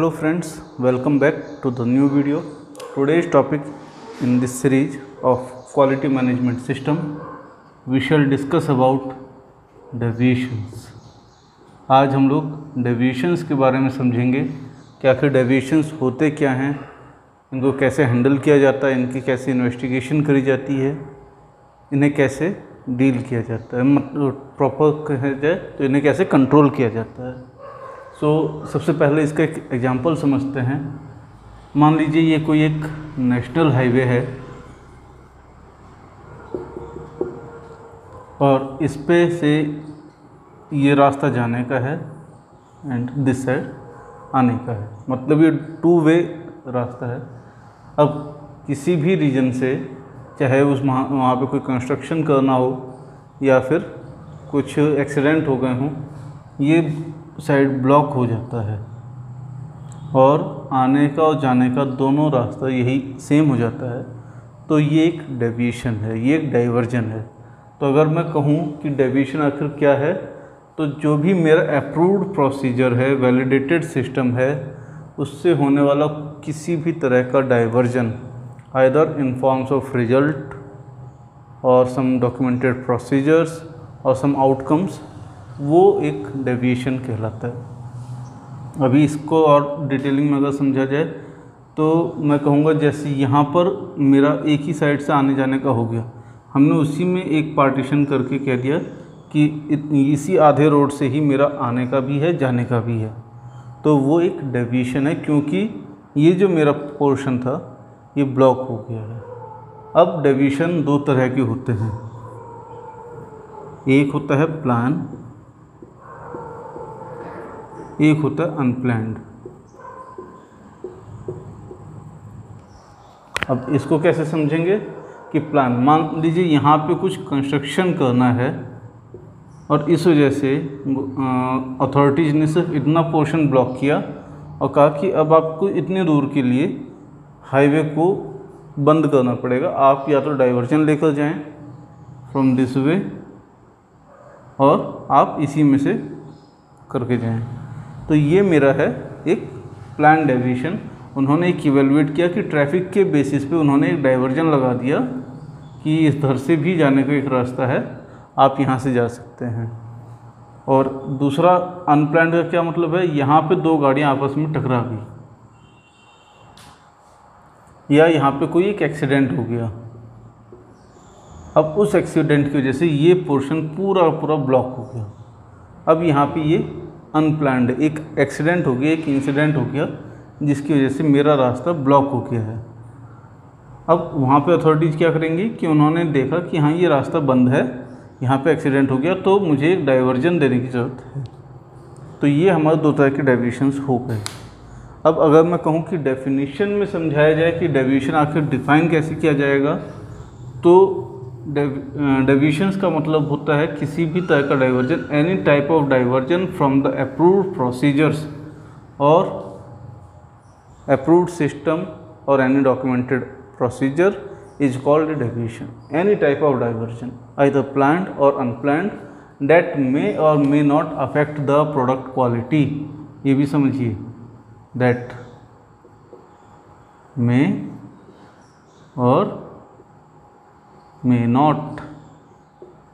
Hello friends, welcome back to the new video. Today's topic in this series of quality management system, we shall discuss about deviations. आज हम लोग deviations के बारे में समझेंगे कि आखिर deviations होते क्या हैं, इनको कैसे हैंडल किया जाता है, इनकी कैसे इन्वेस्टिगेशन करी जाती है, इन्हें कैसे डील किया जाता है, मतलब प्रॉपर कहा जाए तो इन्हें कैसे कंट्रोल किया जाता है। सबसे पहले इसका एक एग्जांपल समझते हैं। मान लीजिए ये कोई एक नेशनल हाईवे है और इस पे से ये रास्ता जाने का है एंड दिस साइड आने का है, मतलब ये 2 वे रास्ता है। अब किसी भी रीजन से, चाहे उस वहाँ पे कोई कंस्ट्रक्शन करना हो या फिर कुछ एक्सीडेंट हो गए हों, ये साइड ब्लॉक हो जाता है और आने का और जाने का दोनों रास्ता यही सेम हो जाता है, तो ये एक डेविएशन है, ये एक डाइवर्जन है। तो अगर मैं कहूँ कि डेविएशन आखिर क्या है, तो जो भी मेरा अप्रूव्ड प्रोसीजर है, वैलिडेटेड सिस्टम है, उससे होने वाला किसी भी तरह का diversion, either in forms of result और सम डॉक्यूमेंटेड प्रोसीजर्स और सम आउटकम्स, वो एक डेविएशन कहलाता है। अभी इसको और डिटेलिंग में अगर समझा जाए तो मैं कहूँगा जैसे यहाँ पर मेरा एक ही साइड से आने जाने का हो गया, हमने उसी में एक पार्टीशन करके कह दिया कि इसी आधे रोड से ही मेरा आने का भी है, जाने का भी है, तो वो एक डेविएशन है, क्योंकि ये जो मेरा पोर्शन था ये ब्लॉक हो गया है। अब डेविएशन 2 तरह के होते हैं, एक होता है प्लान, एक होता है अनप्लान्ड। अब इसको कैसे समझेंगे कि प्लान, मान लीजिए यहाँ पे कुछ कंस्ट्रक्शन करना है और इस वजह से अथॉरिटीज़ ने सिर्फ इतना पोर्शन ब्लॉक किया और कहा कि अब आपको इतने दूर के लिए हाईवे को बंद करना पड़ेगा, आप या तो डाइवर्जन लेकर जाएं फ्रॉम दिस वे और आप इसी में से करके जाएं। तो ये मेरा है एक प्लान डेविएशन। उन्होंने एक इवेलुएट किया कि ट्रैफिक के बेसिस पे उन्होंने एक डाइवर्जन लगा दिया कि इधर से भी जाने का एक रास्ता है, आप यहाँ से जा सकते हैं। और दूसरा अनप्लान्ड का क्या मतलब है, यहाँ पे 2 गाड़ियाँ आपस में टकरा गई या यहाँ पे कोई एक एक्सीडेंट हो गया। अब उस एक्सीडेंट की वजह से ये पोर्शन पूरा ब्लॉक हो गया। अब यहाँ पे ये अनप्लान्ड एक एक्सीडेंट हो गया, एक इंसिडेंट हो गया जिसकी वजह से मेरा रास्ता ब्लॉक हो गया है। अब वहाँ पे अथॉरिटीज़ क्या करेंगी कि उन्होंने देखा कि हाँ ये रास्ता बंद है, यहाँ पे एक्सीडेंट हो गया, तो मुझे एक डाइवर्जन देने की ज़रूरत है। तो ये हमारे 2 तरह के डेविएशंस हो गए। अब अगर मैं कहूँ कि डेफिनेशन में समझाया जाए कि डेविएशन आखिर डिफ़ाइन कैसे किया जाएगा, तो डेविएशंस का मतलब होता है किसी भी तरह का diversion, any type of diversion from the approved procedures और अप्रूव्ड सिस्टम और any documented procedure is called a deviation. Any type of diversion either planned और अनप्लान्ड दैट मे और may not affect the product quality. ये भी समझिए, that may और may not,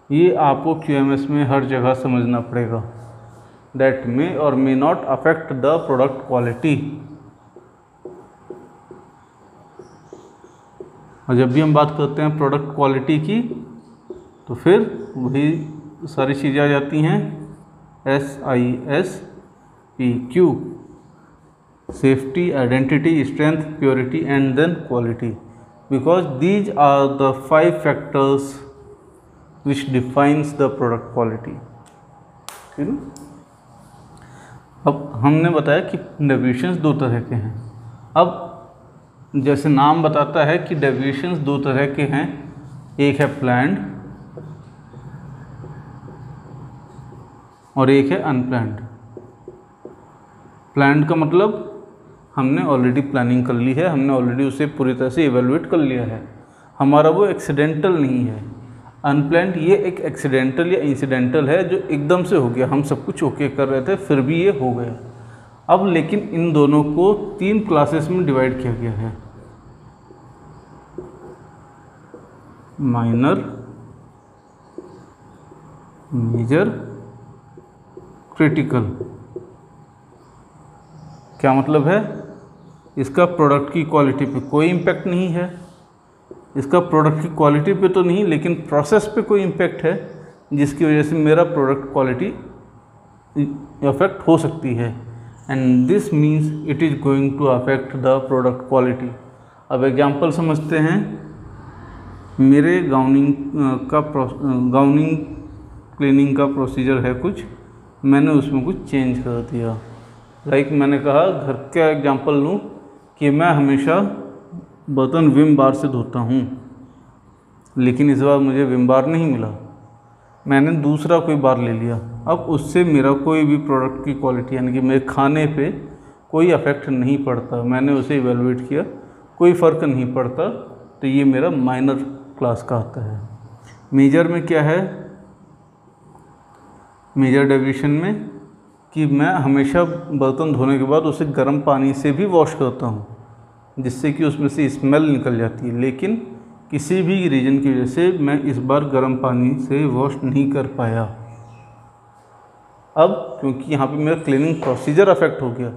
ये आपको QMS में हर जगह समझना पड़ेगा। दैट मे और may not affect the product quality. और जब भी हम बात करते हैं प्रोडक्ट क्वालिटी की, तो फिर वही सारी चीज़ें आ जाती हैं, SISPQ, safety, identity, strength, purity and then quality, because these are the 5 factors which defines the product quality। ठीक है। अब हमने बताया कि डेविएशंस 2 तरह के हैं। अब जैसे नाम बताता है कि डेविएशंस 2 तरह के हैं, एक है प्लान्ड और एक है अनप्लान्ड। प्लान्ड का मतलब हमने ऑलरेडी प्लानिंग कर ली है, हमने ऑलरेडी उसे पूरी तरह से इवेलुएट कर लिया है, हमारा वो एक्सीडेंटल नहीं है। अनप्लान्ड ये एक एक्सीडेंटल या इंसिडेंटल है जो एकदम से हो गया, हम सब कुछ ओके कर रहे थे फिर भी ये हो गया। अब लेकिन इन दोनों को 3 क्लासेस में डिवाइड किया गया है, माइनर, मेजर, क्रिटिकल। क्या मतलब है? इसका प्रोडक्ट की क्वालिटी पे कोई इम्पैक्ट नहीं है, इसका प्रोडक्ट की क्वालिटी पे तो नहीं, लेकिन प्रोसेस पे कोई इम्पैक्ट है, जिसकी वजह से मेरा प्रोडक्ट क्वालिटी अफेक्ट हो सकती है। And this means it is going to affect the product quality. अब एग्जांपल समझते हैं। मेरे गाउनिंग क्लीनिंग का प्रोसीजर है कुछ, मैंने उसमें कुछ चेंज कर दिया। लाइक मैंने कहा, घर का एग्जांपल लूँ कि मैं हमेशा बर्तन विम बार से धोता हूँ, लेकिन इस बार मुझे विम बार नहीं मिला, मैंने दूसरा कोई बार ले लिया। अब उससे मेरा कोई भी प्रोडक्ट की क्वालिटी यानी कि मेरे खाने पे कोई अफेक्ट नहीं पड़ता। मैंने उसे इवेलुएट किया, कोई फ़र्क नहीं पड़ता, तो ये मेरा माइनर क्लास का आता है। मेजर में क्या है? मेजर डेविएशन में कि मैं हमेशा बर्तन धोने के बाद उसे गर्म पानी से भी वॉश करता हूँ, जिससे कि उसमें से स्मेल निकल जाती है, लेकिन किसी भी रीज़न की वजह से मैं इस बार गर्म पानी से वॉश नहीं कर पाया। अब क्योंकि यहाँ पे मेरा क्लीनिंग प्रोसीजर अफेक्ट हो गया,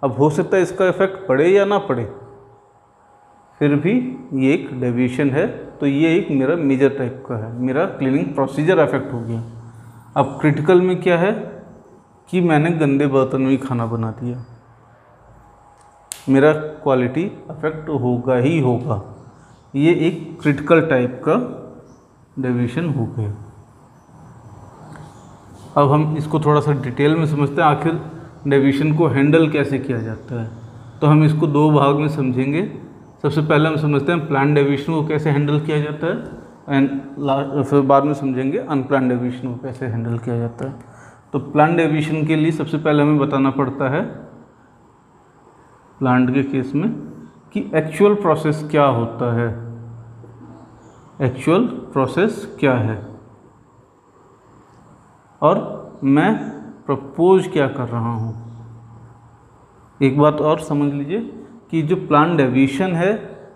अब हो सकता है इसका इफेक्ट पड़े या ना पड़े, फिर भी ये एक डेविएशन है, तो ये एक मेरा मेजर टाइप का है, मेरा क्लीनिंग प्रोसीजर अफेक्ट हो गया। अब क्रिटिकल में क्या है कि मैंने गंदे बर्तन में ही खाना बना दिया, मेरा क्वालिटी अफेक्ट होगा ही होगा। ये एक क्रिटिकल टाइप का डेविएशन हो गया। अब हम इसको थोड़ा सा डिटेल में समझते हैं, आखिर डेविएशन को हैंडल कैसे किया जाता है। तो हम इसको 2 भाग में समझेंगे। सबसे पहले हम समझते हैं प्लान डेविएशन को कैसे हैंडल किया जाता है, एंड फिर बाद में समझेंगे अनप्लान डेविएशन को कैसे हैंडल किया जाता है। तो प्लान डेविएशन के लिए सबसे पहले हमें बताना पड़ता है प्लांट के केस में कि एक्चुअल प्रोसेस क्या होता है, एक्चुअल प्रोसेस क्या है, और मैं प्रपोज क्या कर रहा हूँ। एक बात और समझ लीजिए कि जो प्लान डेविएशन है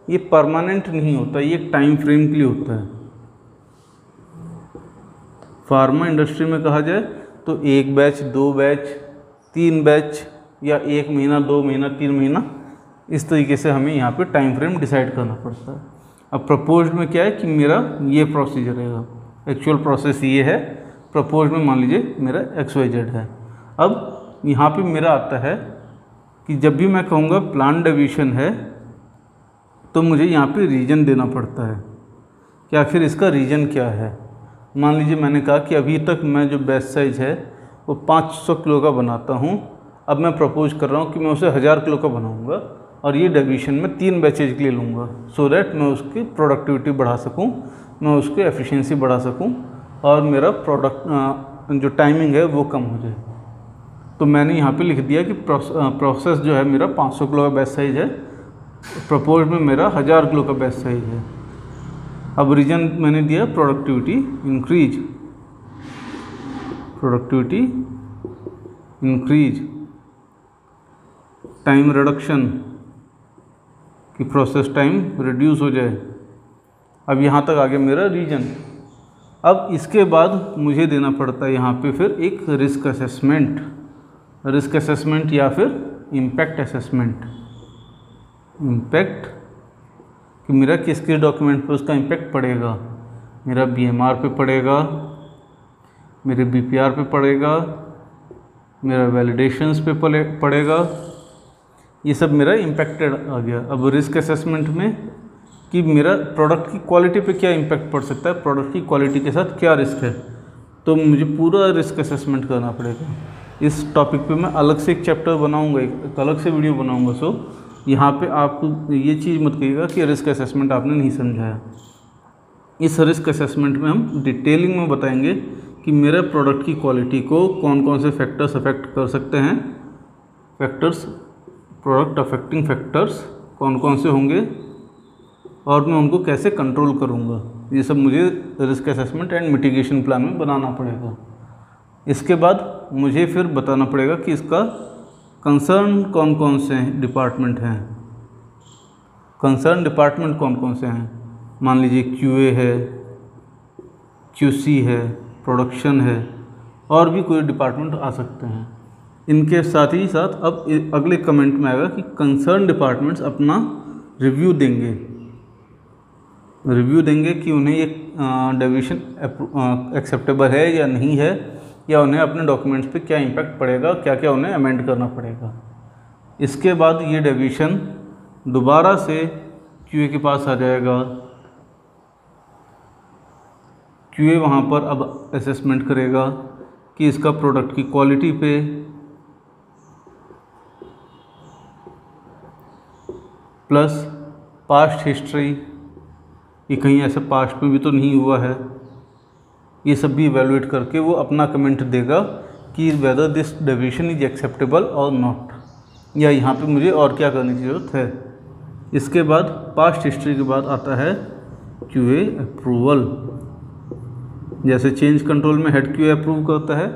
ये परमानेंट नहीं होता, ये एक टाइम फ्रेम के लिए होता है। फार्मा इंडस्ट्री में कहा जाए तो 1 बैच, 2 बैच, 3 बैच, या 1 महीना, 2 महीना, 3 महीना, इस तरीके से हमें यहाँ पे टाइम फ्रेम डिसाइड करना पड़ता है। अब प्रपोज्ड में क्या है कि मेरा ये प्रोसीजर रहेगा, एक्चुअल प्रोसेस ये है, प्रपोज्ड में मान लीजिए मेरा XYZ है। अब यहाँ पे मेरा आता है कि जब भी मैं कहूँगा प्लान डेविएशन है, तो मुझे यहाँ पे रीजन देना पड़ता है कि आखिर इसका रीजन क्या है। मान लीजिए मैंने कहा कि अभी तक मैं जो बैच साइज है वो 500 किलो का बनाता हूँ, अब मैं प्रपोज कर रहा हूँ कि मैं उसे 1000 किलो का बनाऊँगा, और ये डेविएशन में 3 बैचेज के लिए लूँगा, सो दैट मैं उसकी प्रोडक्टिविटी बढ़ा सकूँ, मैं उसकी एफिशिएंसी बढ़ा सकूँ, और मेरा प्रोडक्ट जो टाइमिंग है वो कम हो जाए। तो मैंने यहाँ पे लिख दिया कि प्रोसेस जो है मेरा 500 किलो का बैच साइज है, प्रपोज में मेरा 1000 किलो का बैच साइज है। अब रीजन मैंने दिया productivity increase, productivity increase, time reduction कि प्रोसेस टाइम रिड्यूस हो जाए। अब यहाँ तक आ गया मेरा रीजन। अब इसके बाद मुझे देना पड़ता है यहाँ पे फिर एक रिस्क असेसमेंट, रिस्क असेसमेंट या फिर इम्पैक्ट असेसमेंट। इम्पैक्ट कि मेरा किस किस डॉक्यूमेंट पे उसका इम्पैक्ट पड़ेगा, मेरा BMR पे पड़ेगा, मेरे BPR पे पड़ेगा, मेरा वैलिडेशंस पे पड़ेगा, ये सब मेरा इम्पैक्टेड आ गया। अब रिस्क असेसमेंट में कि मेरा प्रोडक्ट की क्वालिटी पे क्या इम्पैक्ट पड़ सकता है, प्रोडक्ट की क्वालिटी के साथ क्या रिस्क है, तो मुझे पूरा रिस्क असेसमेंट करना पड़ेगा। इस टॉपिक पे मैं अलग से एक चैप्टर बनाऊंगा, एक अलग से वीडियो बनाऊंगा। सो यहाँ पे आप ये चीज़ मत कहिएगा कि रिस्क असेसमेंट आपने नहीं समझाया। इस रिस्क असेसमेंट में हम डिटेलिंग में बताएंगे कि मेरे प्रोडक्ट की क्वालिटी को कौन कौन से फैक्टर्स अफेक्ट कर सकते हैं, फैक्टर्स, प्रोडक्ट अफेक्टिंग फैक्टर्स कौन कौन से होंगे, और मैं उनको कैसे कंट्रोल करूँगा। ये सब मुझे risk assessment and mitigation plan में बनाना पड़ेगा। इसके बाद मुझे फिर बताना पड़ेगा कि इसका कंसर्न कौन कौन से डिपार्टमेंट हैं, कंसर्न डिपार्टमेंट कौन कौन से हैं, मान लीजिए QA है, QC है, प्रोडक्शन है, और भी कोई डिपार्टमेंट आ सकते हैं। इनके साथ ही साथ अब अगले कमेंट में आएगा कि कंसर्न डिपार्टमेंट्स अपना रिव्यू देंगे कि उन्हें ये डेविएशन एक्सेप्टेबल है या नहीं है, या उन्हें अपने डॉक्यूमेंट्स पे क्या इम्पैक्ट पड़ेगा, क्या क्या उन्हें अमेंड करना पड़ेगा। इसके बाद ये डेविएशन दोबारा से QA के पास आ जाएगा। QA वहाँ पर अब असेसमेंट करेगा कि इसका प्रोडक्ट की क्वालिटी पे, प्लस पास्ट हिस्ट्री, कि कहीं ऐसा पास्ट में भी तो नहीं हुआ है, ये सब भी इवेलुएट करके वो अपना कमेंट देगा कि whether this deviation is acceptable और नॉट, या यहाँ पे मुझे और क्या करने की ज़रूरत है। इसके बाद पास्ट हिस्ट्री के बाद आता है QA अप्रूवल। जैसे चेंज कंट्रोल में हेड QA अप्रूव करता है,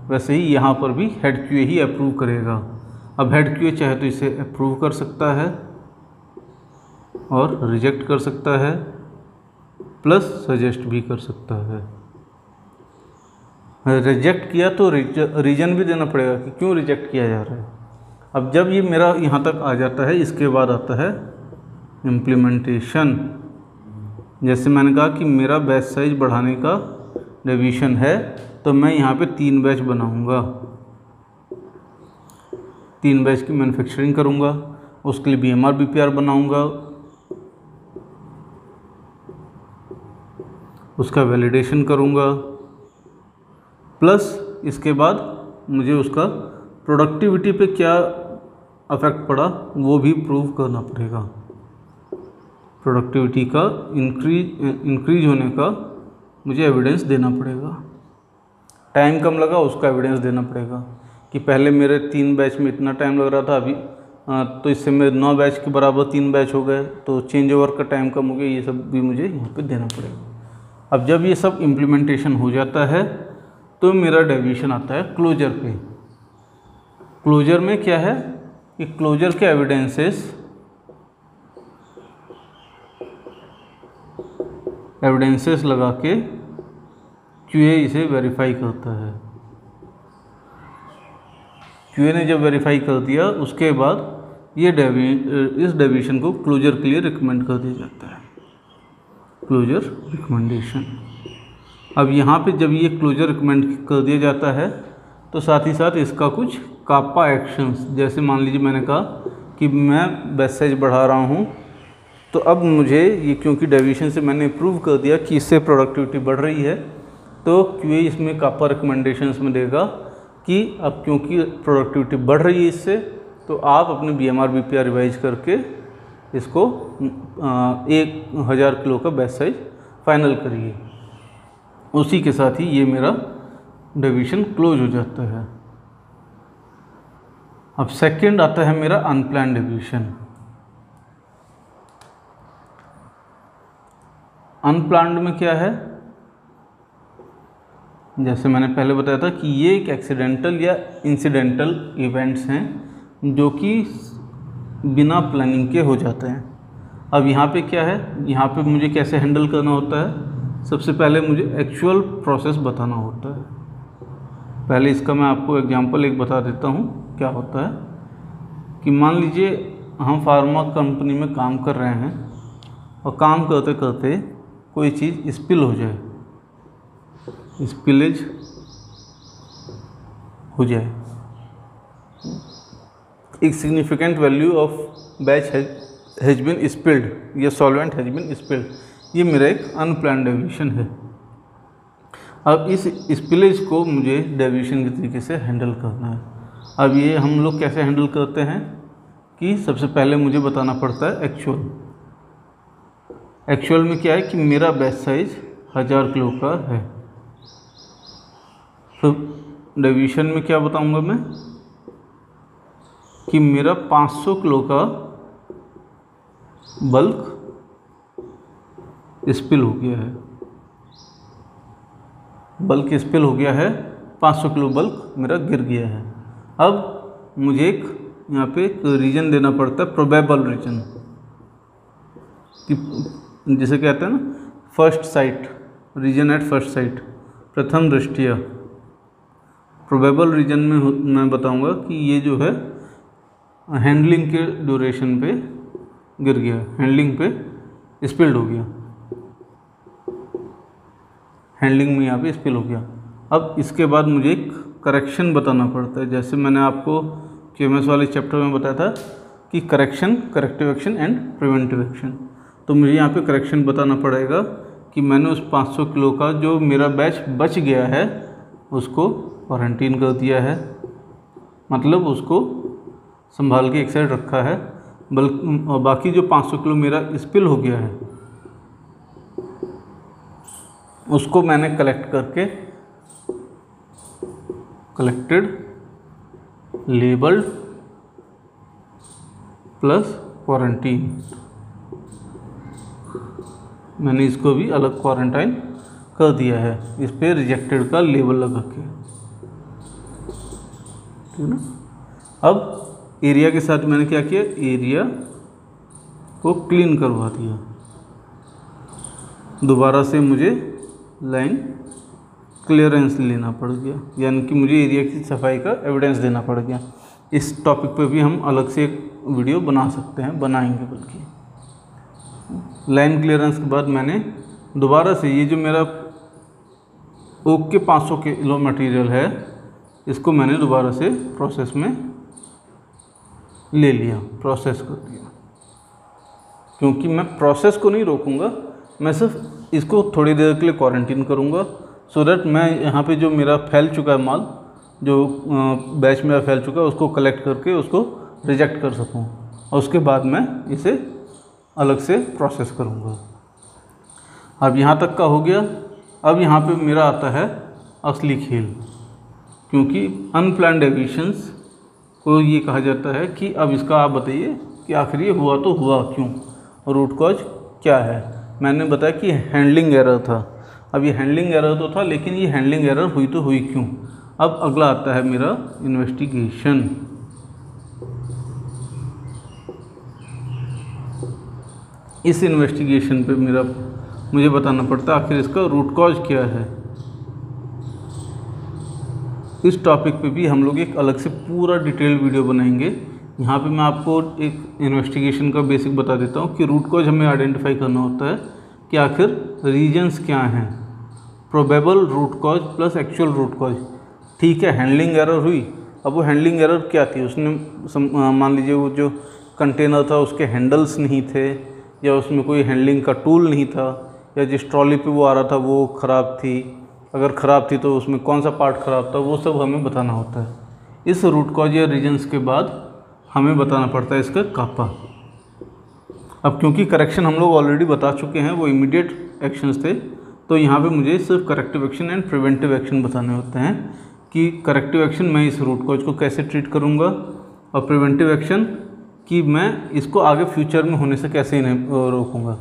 वैसे ही यहाँ पर भी हेड QA ही अप्रूव करेगा। अब हेड QA चाहे तो इसे अप्रूव कर सकता है और रिजेक्ट कर सकता है, प्लस सजेस्ट भी कर सकता है। रिजेक्ट किया तो रीजन भी देना पड़ेगा कि क्यों रिजेक्ट किया जा रहा है। अब जब ये मेरा यहाँ तक आ जाता है, इसके बाद आता है इम्प्लीमेंटेशन। जैसे मैंने कहा कि मेरा बैच साइज बढ़ाने का डेविएशन है, तो मैं यहाँ पे 3 बैच बनाऊँगा, 3 बैच की मैन्युफैक्चरिंग करूँगा, उसके लिए BMR BPR बनाऊँगा, उसका वैलिडेशन करूँगा, प्लस इसके बाद मुझे उसका प्रोडक्टिविटी पे क्या अफेक्ट पड़ा वो भी प्रूव करना पड़ेगा। प्रोडक्टिविटी का इंक्रीज होने का मुझे एविडेंस देना पड़ेगा। टाइम कम लगा उसका एविडेंस देना पड़ेगा कि पहले मेरे 3 बैच में इतना टाइम लग रहा था, अभी तो इससे मेरे 9 बैच के बराबर 3 बैच हो गए, तो चेंज ओवर का टाइम कम हो गया। ये सब भी मुझे यहाँ पे देना पड़ेगा। अब जब ये सब इम्प्लीमेंटेशन हो जाता है तो मेरा डेविएशन आता है क्लोजर पे। क्लोजर में क्या है कि क्लोजर के एविडेंसेस लगा के QA इसे वेरीफाई करता है। QA ने जब वेरीफाई कर दिया उसके बाद ये इस डेविएशन को क्लोजर के लिए रिकमेंड कर दिया जाता है, क्लोजर रिकमेंडेशन। अब यहाँ पे जब ये क्लोजर रिकमेंड कर दिया जाता है तो साथ ही साथ इसका कुछ कापा एक्शंस, जैसे मान लीजिए मैंने कहा कि मैं बैच साइज बढ़ा रहा हूँ, तो अब मुझे ये क्योंकि डेविएशन से मैंने प्रूव कर दिया कि इससे प्रोडक्टिविटी बढ़ रही है, तो QA इसमें कापा रिकमेंडेशंस में देगा कि अब क्योंकि प्रोडक्टिविटी बढ़ रही है इससे, तो आप अपने BMR BPR रिवाइज करके इसको 1000 किलो का बैच साइज फाइनल करिए। उसी के साथ ही ये मेरा डेविएशन क्लोज हो जाता है। अब सेकंड आता है मेरा अनप्लान्ड डेविएशन। अनप्लान्ड में क्या है, जैसे मैंने पहले बताया था कि ये एक एक्सीडेंटल या इंसिडेंटल इवेंट्स हैं जो कि बिना प्लानिंग के हो जाते हैं। अब यहाँ पे क्या है, यहाँ पे मुझे कैसे हैंडल करना होता है, सबसे पहले मुझे एक्चुअल प्रोसेस बताना होता है। पहले इसका मैं आपको एग्जांपल एक बता देता हूँ क्या होता है कि मान लीजिए हम फार्मा कंपनी में काम कर रहे हैं और काम करते करते कोई चीज़ स्पिल हो जाए, स्पिलेज हो जाए, एक significant value of batch has been spilled या सॉल्वेंट हैज बीन स्पिल्ड, ये मेरा एक अनप्लान्ड डेविएशन है। अब इस स्पिलेज को मुझे डेविएशन के तरीके से हैंडल करना है। अब ये हम लोग कैसे हैंडल करते हैं कि सबसे पहले मुझे बताना पड़ता है एक्चुअल। एक्चुअल में क्या है कि मेरा बैच साइज 1000 किलो का है, तो डेविएशन में क्या बताऊंगा मैं कि मेरा 500 किलो का बल्क स्पिल हो गया है, बल्क स्पिल हो गया है, 500 किलो बल्क मेरा गिर गया है। अब मुझे एक यहाँ पे एक रीजन देना पड़ता है, प्रोबेबल रीजन, कि जिसे कहते हैं ना first sight, reason at first sight, प्रथम दृष्टया। प्रोबेबल रीजन में मैं बताऊंगा कि ये जो है हैंडलिंग के ड्यूरेशन पे गिर गया, हैंडलिंग पे स्पिल्ड हो गया, हैंडलिंग में यहाँ पे स्पिल हो गया। अब इसके बाद मुझे एक करेक्शन बताना पड़ता है, जैसे मैंने आपको QMS वाले चैप्टर में बताया था कि correction, corrective action and preventive action. तो मुझे यहाँ पे करेक्शन बताना पड़ेगा कि मैंने उस 500 किलो का जो मेरा बैच बच गया है उसको क्वारंटीन कर दिया है, मतलब उसको संभाल के एक साइड रखा है, बल्कि और बाकी जो 500 किलो मेरा स्पिल हो गया है उसको मैंने कलेक्ट करके कलेक्टेड, लेबल्ड प्लस क्वारंटीन, मैंने इसको भी अलग क्वारंटाइन कर दिया है, इस पे रिजेक्टेड का लेबल लगा के, ठीक है ना। अब एरिया के साथ मैंने क्या किया, एरिया को क्लीन करवा दिया, दोबारा से मुझे लाइन क्लियरेंस लेना पड़ गया, यानी कि मुझे एरिया की सफाई का एविडेंस देना पड़ गया। इस टॉपिक पे भी हम अलग से एक वीडियो बना सकते हैं, बनाएंगे बल्कि। लाइन क्लियरेंस के बाद मैंने दोबारा से ये जो मेरा ओक के 500 किलो मटेरियल है इसको मैंने दोबारा से प्रोसेस में ले लिया, प्रोसेस कर दिया, क्योंकि मैं प्रोसेस को नहीं रोकूंगा, मैं सिर्फ इसको थोड़ी देर के लिए क्वारंटीन करूंगा, सो दैट मैं यहाँ पे जो मेरा फैल चुका है माल, जो बैच मेरा फैल चुका है उसको कलेक्ट करके उसको रिजेक्ट कर सकूँ, और उसके बाद मैं इसे अलग से प्रोसेस करूँगा। अब यहाँ तक का हो गया। अब यहाँ पे मेरा आता है असली खेल, क्योंकि अनप्लान्ड डेविएशंस को ये कहा जाता है कि अब इसका आप बताइए कि आखिर ये हुआ तो हुआ क्यों, और रूट कॉज क्या है। मैंने बताया कि हैंडलिंग एरर था। अब ये हैंडलिंग एरर तो था, लेकिन ये हैंडलिंग एरर हुई तो हुई क्यों। अब अगला आता है मेरा इन्वेस्टिगेशन। इस इन्वेस्टिगेशन पे मुझे बताना पड़ता है आखिर इसका रूट कॉज क्या है। इस टॉपिक पे भी हम लोग एक अलग से पूरा डिटेल वीडियो बनाएंगे। यहाँ पे मैं आपको एक इन्वेस्टिगेशन का बेसिक बता देता हूँ कि रूट कॉज हमें आइडेंटिफाई करना होता है कि आखिर रीजन्स क्या हैं, probable root cause plus actual root cause. ठीक है, हैंडलिंग एरर हुई, अब वो हैंडलिंग एरर क्या थी, उसने मान लीजिए वो जो कंटेनर था उसके हैंडल्स नहीं थे, या उसमें कोई हैंडलिंग का टूल नहीं था, या जिस ट्रॉली पे वो आ रहा था वो ख़राब थी, अगर ख़राब थी तो उसमें कौन सा पार्ट ख़राब था, वो सब हमें बताना होता है। इस रूट कॉज या रीजन्स के बाद हमें बताना पड़ता है इसका कापा। अब क्योंकि करेक्शन हम लोग ऑलरेडी बता चुके हैं, वो इमीडिएट एक्शंस थे, तो यहाँ पे मुझे सिर्फ corrective action and preventive action बताने होते हैं कि करेक्टिव एक्शन मैं इस रूट कॉज को कैसे ट्रीट करूँगा, और प्रिवेंटिव एक्शन कि मैं इसको आगे फ्यूचर में होने से कैसे रोकूँगा।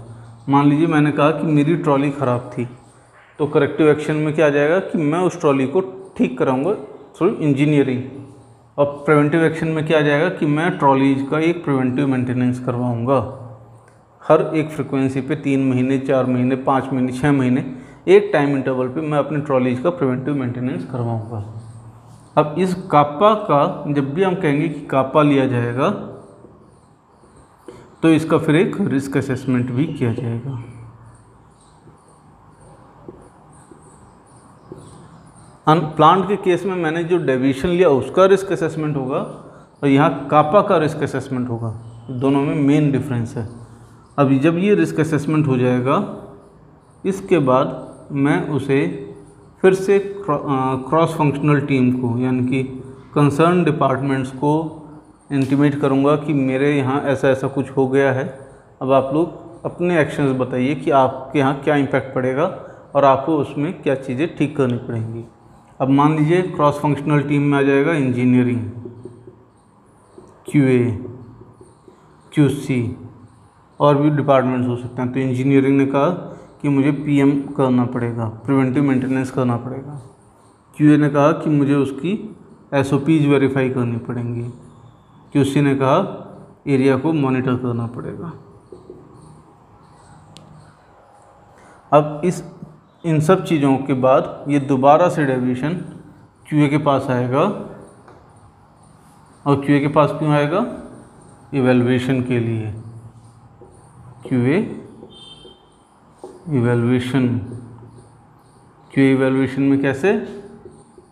मान लीजिए मैंने कहा कि मेरी ट्रॉली ख़राब थी, तो करेक्टिव एक्शन में क्या आ जाएगा कि मैं उस ट्रॉली को ठीक कराऊँगा थ्रू इंजीनियरिंग, और प्रिवेंटिव एक्शन में क्या आ जाएगा कि मैं ट्रॉलीज का एक प्रिवेंटिव मेंटेनेंस करवाऊँगा। हर एक फ्रिक्वेंसी पे 3 महीने, 4 महीने, 5 महीने, 6 महीने, एक टाइम इंटरवल पे मैं अपने ट्रॉलीज का प्रिवेंटिव मेंटेनेंस करवाऊँगा। अब इस कापा का जब भी हम कहेंगे कि कापा लिया जाएगा तो इसका फिर एक रिस्क असेसमेंट भी किया जाएगा। प्लांट के केस में मैंने जो डेविएशन लिया उसका रिस्क असेसमेंट होगा, और यहाँ कापा का रिस्क असेसमेंट होगा। दोनों में मेन डिफरेंस है। अभी जब ये रिस्क असेसमेंट हो जाएगा, इसके बाद मैं उसे फिर से क्रॉस फंक्शनल टीम को, यानी कि कंसर्न डिपार्टमेंट्स को इंटीमेट करूँगा कि मेरे यहाँ ऐसा ऐसा कुछ हो गया है। अब आप लोग अपने एक्शंस बताइए कि आपके यहाँ क्या इम्पैक्ट पड़ेगा और आपको उसमें क्या चीज़ें ठीक करनी पड़ेंगी। अब मान लीजिए क्रॉस फंक्शनल टीम में आ जाएगा इंजीनियरिंग, QA, QC और भी डिपार्टमेंट्स हो सकते हैं। तो इंजीनियरिंग ने कहा कि मुझे PM करना पड़ेगा, प्रिवेंटिव मेंटेनेंस करना पड़ेगा। QA ने कहा कि मुझे उसकी SOPs वेरीफाई करनी पड़ेंगी। क्यूसी ने कहा एरिया को मॉनिटर करना पड़ेगा। अब इन सब चीज़ों के बाद ये दोबारा से डेविएशन क्यूए के पास आएगा, और क्यूए के पास क्यों आएगा? इवैल्यूएशन के लिए। क्यूए इवैल्यूएशन में कैसे?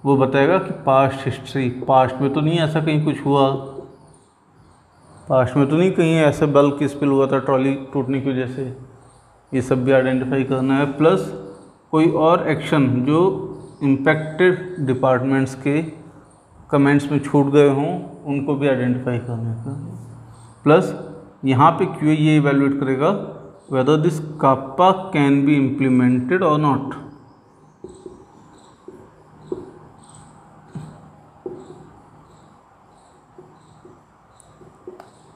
वो बताएगा कि पास्ट हिस्ट्री, पास्ट में तो नहीं ऐसा कहीं कुछ हुआ, पास्ट में तो नहीं कहीं ऐसा बल्क स्पिल हुआ था ट्रॉली टूटने की वजह से, ये सब भी आइडेंटिफाई करना है। प्लस कोई और एक्शन जो इम्पैक्टेड डिपार्टमेंट्स के कमेंट्स में छूट गए हों उनको भी आइडेंटिफाई करना है। प्लस यहाँ पे क्यूए ये इवैल्यूएट करेगा whether this kappa can be implemented or not।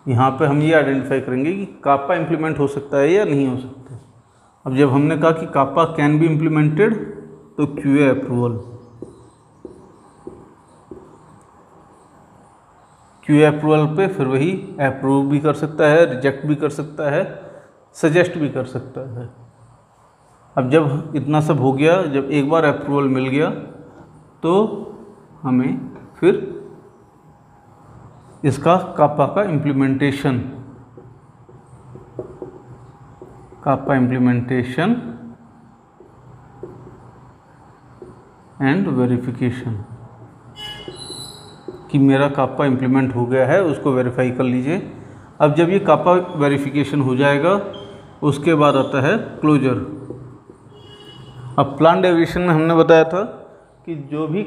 यहाँ पे हम ये आइडेंटिफाई करेंगे कि कापा इम्प्लीमेंट हो सकता है या नहीं हो सकता। अब जब हमने कहा कि कापा कैन बी इम्प्लीमेंटेड तो क्यूए अप्रूवल, क्यूए अप्रूवल पे फिर वही अप्रूव भी कर सकता है, रिजेक्ट भी कर सकता है, सजेस्ट भी कर सकता है। अब जब इतना सब हो गया, जब एक बार अप्रूवल मिल गया तो हमें फिर इसका कापा का इम्प्लीमेंटेशन, एंड वेरिफिकेशन कि मेरा कापा इम्प्लीमेंट हो गया है, उसको वेरीफाई कर लीजिए। अब जब ये कापा वेरिफिकेशन हो जाएगा उसके बाद आता है क्लोजर। अब प्लान डेविएशन में हमने बताया था कि जो भी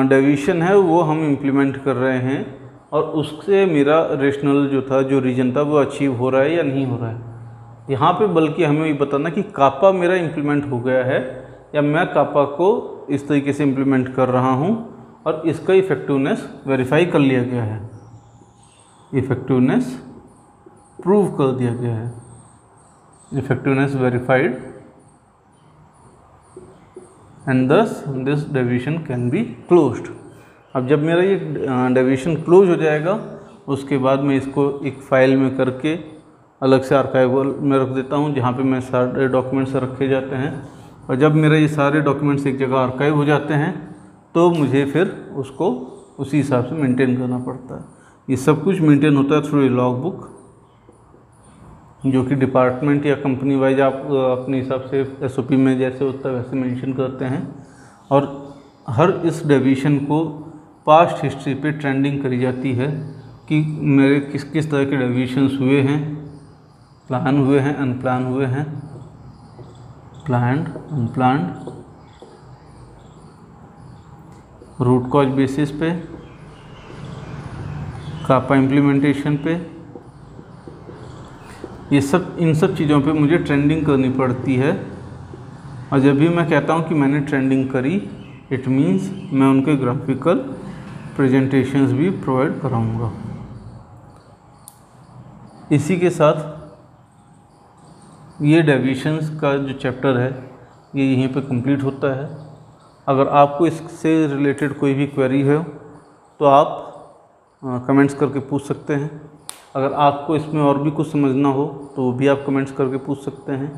डेविएशन है वो हम इम्प्लीमेंट कर रहे हैं और उससे मेरा रेशनल जो था, जो रीजन था, वो अचीव हो रहा है या नहीं हो रहा है। यहाँ पे बल्कि हमें ये बताना कि कापा मेरा इम्प्लीमेंट हो गया है या मैं कापा को इस तरीके से इम्प्लीमेंट कर रहा हूँ और इसका इफ़ेक्टिवनेस वेरीफाई कर लिया गया है, इफ़ेक्टिवनेस प्रूव कर दिया गया है, इफ़ेक्टिवनेस वेरीफाइड, एंड दस this deviation can be closed. अब जब मेरा ये डेविएशन क्लोज हो जाएगा उसके बाद मैं इसको एक फ़ाइल में करके अलग से आर्काइवल में रख देता हूँ जहाँ पे मैं सारे डॉक्यूमेंट्स रखे जाते हैं। और जब मेरे ये सारे डॉक्यूमेंट्स एक जगह आर्काइव हो जाते हैं तो मुझे फिर उसको उसी हिसाब से मेंटेन करना पड़ता है। ये सब कुछ मेंटेन होता है थ्रू ए लॉग बुक, जो कि डिपार्टमेंट या कंपनी वाइज आप अपने हिसाब से एसओपी में जैसे होता है वैसे मेंशन करते हैं। और हर इस डेविएशन को पास्ट हिस्ट्री पे ट्रेंडिंग करी जाती है कि मेरे किस किस तरह के डेविएशंस हुए हैं, प्लान हुए हैं, अनप्लान हुए हैं, planned, unplanned, root cause basis पे, कापा इम्प्लीमेंटेशन पे। ये सब, इन सब चीज़ों पे मुझे ट्रेंडिंग करनी पड़ती है। और जब भी मैं कहता हूँ कि मैंने ट्रेंडिंग करी, इट मीन्स मैं उनके ग्राफिकल प्रेजेंटेशंस भी प्रोवाइड कराऊंगा। इसी के साथ ये डेविएशंस का जो चैप्टर है ये यहीं पे कंप्लीट होता है। अगर आपको इससे रिलेटेड कोई भी क्वेरी है तो आप कमेंट्स करके पूछ सकते हैं। अगर आपको इसमें और भी कुछ समझना हो तो वो भी आप कमेंट्स करके पूछ सकते हैं।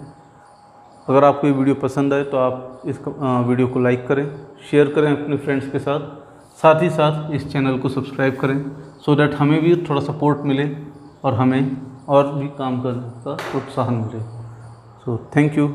अगर आपको ये वीडियो पसंद आए तो आप इस वीडियो को लाइक करें, शेयर करें अपने फ्रेंड्स के साथ, साथ ही साथ इस चैनल को सब्सक्राइब करें सो दैट हमें भी थोड़ा सपोर्ट मिले और हमें और भी काम करने का प्रोत्साहन मिले। So thank you.